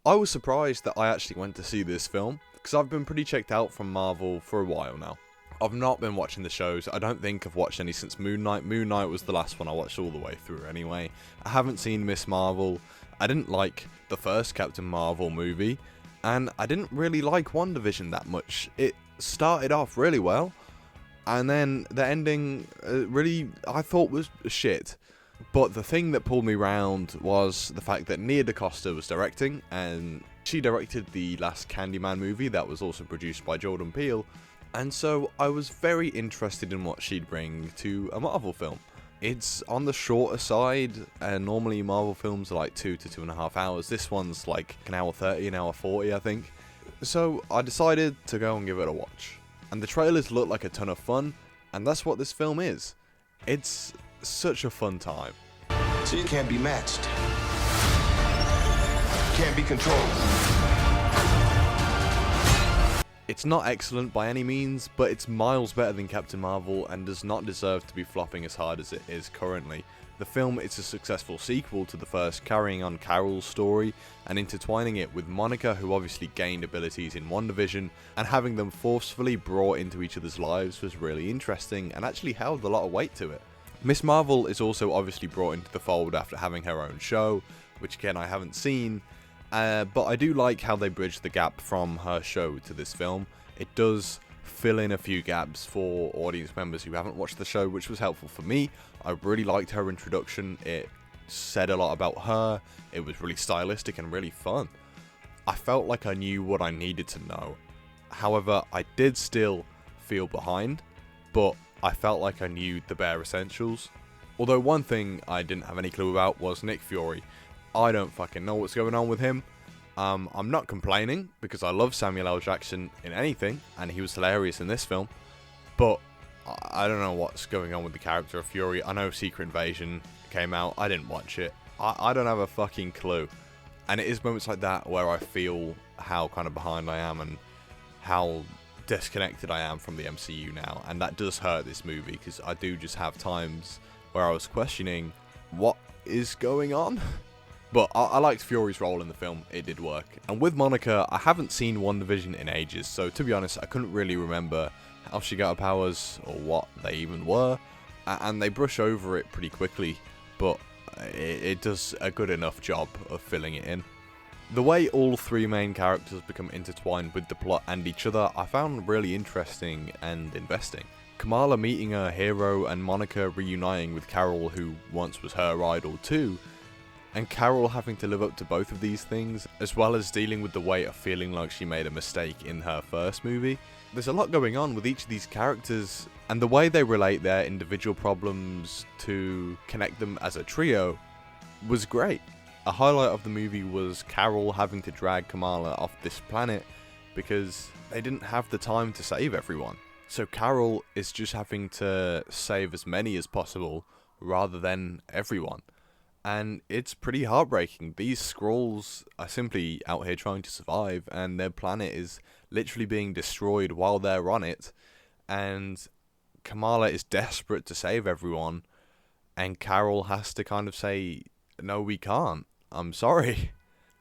I was surprised that I actually went to see this film, because I've been pretty checked out from Marvel for a while now. I've not been watching the shows. I don't think I've watched any since Moon Knight. Moon Knight was the last one I watched all the way through anyway. I haven't seen Miss Marvel. I didn't like the first Captain Marvel movie, and I didn't really like WandaVision that much. It started off really well, and then the ending really, I thought, was shit. But the thing that pulled me round was the fact that Nia DaCosta was directing, and she directed the last Candyman movie that was also produced by Jordan Peele, and so I was very interested in what she'd bring to a Marvel film. It's on the shorter side, and normally Marvel films are like 2 to 2.5 hours. This one's like an hour 30, an hour 40, I think. So I decided to go and give it a watch. And the trailers look like a ton of fun, and that's what this film is. It's such a fun time. So you can't be matched. Can't be controlled. It's not excellent by any means, but it's miles better than Captain Marvel and does not deserve to be flopping as hard as it is currently. The film is a successful sequel to the first, carrying on Carol's story and intertwining it with Monica, who obviously gained abilities in WandaVision, and having them forcefully brought into each other's lives was really interesting and actually held a lot of weight to it. Miss Marvel is also obviously brought into the fold after having her own show, which again I haven't seen, but I do like how they bridge the gap from her show to this film. It does fill in a few gaps for audience members who haven't watched the show, which was helpful for me. I really liked her introduction. It said a lot about her. It was really stylistic and really fun. I felt like I knew what I needed to know. However, I did still feel behind, but I felt like I knew the bare essentials. Although one thing I didn't have any clue about was Nick Fury. I don't fucking know what's going on with him. I'm not complaining, because I love Samuel L. Jackson in anything, and he was hilarious in this film, but I don't know what's going on with the character of Fury. I know Secret Invasion came out, I didn't watch it. I don't have a fucking clue. And it is moments like that where I feel how kind of behind I am and how disconnected I am from the MCU now, and that does hurt this movie, because I do just have times where I was questioning what is going on. But I liked Fury's role in the film. It did work. And with Monica, I haven't seen WandaVision in ages, so to be honest, I couldn't really remember how she got her powers or what they even were, and they brush over it pretty quickly, but it does a good enough job of filling it in. The way all three main characters become intertwined with the plot and each other, I found really interesting and investing. Kamala meeting her hero and Monica reuniting with Carol, who once was her idol too, and Carol having to live up to both of these things, as well as dealing with the weight of feeling like she made a mistake in her first movie. There's a lot going on with each of these characters, and the way they relate their individual problems to connect them as a trio was great. A highlight of the movie was Carol having to drag Kamala off this planet because they didn't have the time to save everyone. So Carol is just having to save as many as possible rather than everyone. And it's pretty heartbreaking. These Skrulls are simply out here trying to survive, and their planet is literally being destroyed while they're on it. And Kamala is desperate to save everyone, and Carol has to kind of say, no, we can't. I'm sorry.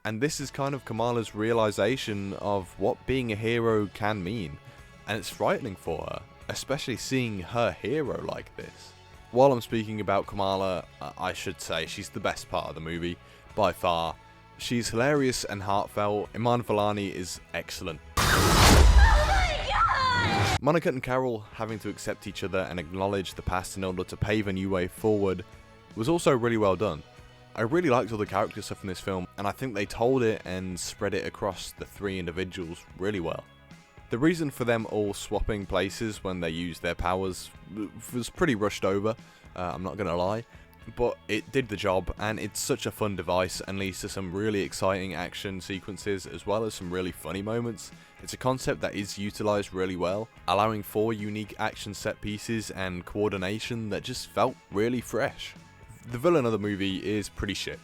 And this is kind of Kamala's realization of what being a hero can mean. And it's frightening for her, especially seeing her hero like this. While I'm speaking about Kamala, I should say she's the best part of the movie, by far. She's hilarious and heartfelt. Iman Vellani is excellent. Oh my god! Monica and Carol having to accept each other and acknowledge the past in order to pave a new way forward was also really well done. I really liked all the character stuff in this film, and I think they told it and spread it across the three individuals really well. The reason for them all swapping places when they used their powers was pretty rushed over, I'm not gonna lie, but it did the job, and it's such a fun device and leads to some really exciting action sequences as well as some really funny moments. It's a concept that is utilised really well, allowing 4 unique action set pieces and coordination that just felt really fresh. The villain of the movie is pretty shit,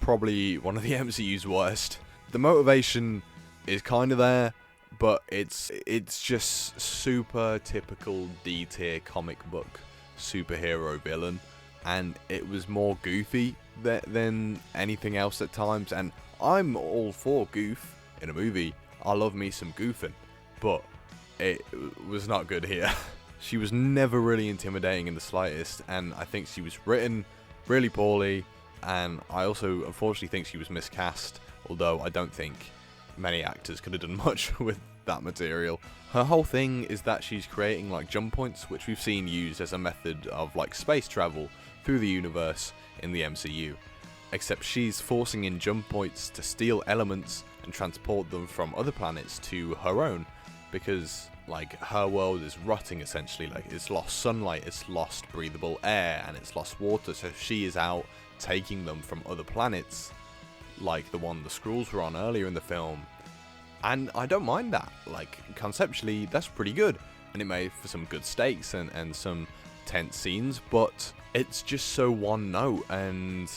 probably one of the MCU's worst. The motivation is kind of there, but it's just super typical D-tier comic book superhero villain, and it was more goofy than anything else at times, and I'm all for goof in a movie. I love me some goofing, but it was not good here. She was never really intimidating in the slightest, and I think she was written really poorly, and I also unfortunately think she was miscast, although I don't think many actors could have done much with that material. Her whole thing is that she's creating like jump points, which we've seen used as a method of like space travel through the universe in the MCU, except she's forcing in jump points to steal elements and transport them from other planets to her own, because like her world is rotting essentially. Like, it's lost sunlight, it's lost breathable air, and it's lost water, so she is out taking them from other planets, like the one the Skrulls were on earlier in the film. And I don't mind that. Like, conceptually, that's pretty good, and it made for some good stakes and some tense scenes, but it's just so one note and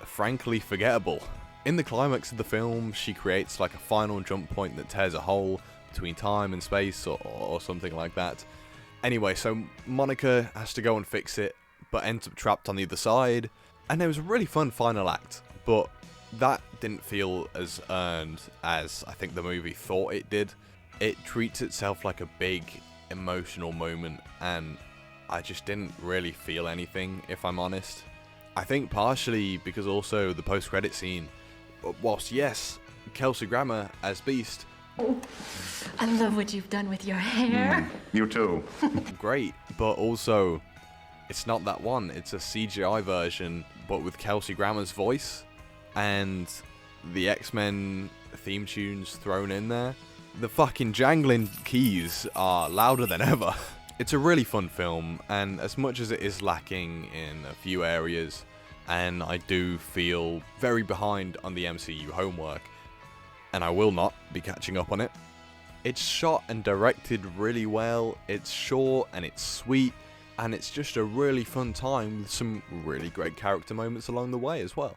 frankly forgettable. In the climax of the film, she creates like a final jump point that tears a hole between time and space, or something like that. Anyway, so Monica has to go and fix it, but ends up trapped on the other side, and there was a really fun final act, but that didn't feel as earned as I think the movie thought it did. It treats itself like a big emotional moment, and I just didn't really feel anything, if I'm honest. I think partially because also the post-credit scene, whilst yes, Kelsey Grammer as Beast, Oh, I love what you've done with your hair. You too. great, but also it's not that one. It's a CGI version, but with Kelsey Grammer's voice and the X-Men theme tunes thrown in there. The fucking jangling keys are louder than ever. It's a really fun film, and as much as it is lacking in a few areas, and I do feel very behind on the MCU homework, and I will not be catching up on it, it's shot and directed really well, it's short and it's sweet, and it's just a really fun time with some really great character moments along the way as well.